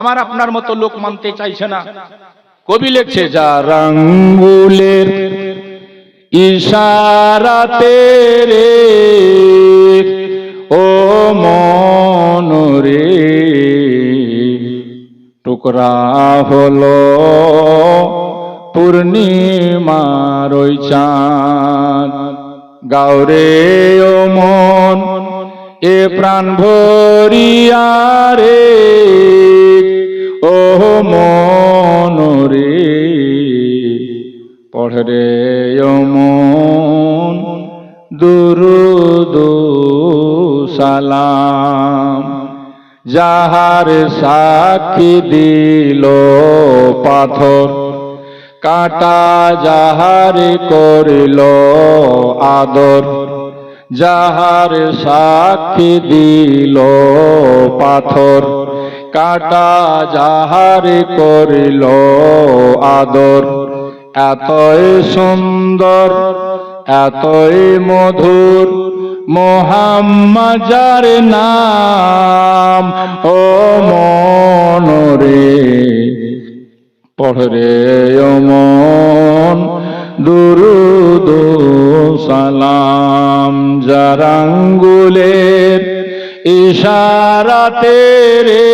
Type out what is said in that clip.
আমার আপনার মতো লোক মানতে চাইছে না। কবি লিখছে, যার আঙ্গুলের ইশারাতে রে ও মন রে টুকরা হলো পূর্ণিমার ওই চাঁদ। গাওরে ও মন এ প্রাণ ভরিয়া রে ও মন রে পড় রে ও মন দুরুদ সালাম। যাহার সাক্ষী দিল পাথর কাটা যাহার করিল আদর। যাহার সাক্ষী দিল পাথর কাটা যাহার করিল আদর। এতই সুন্দর এতই মধুর মুহাম্মদ যার নাম ও মন রে পড় রে ও মন দুরুদ সালাম। যার আঙ্গুলের ইশারাতে রে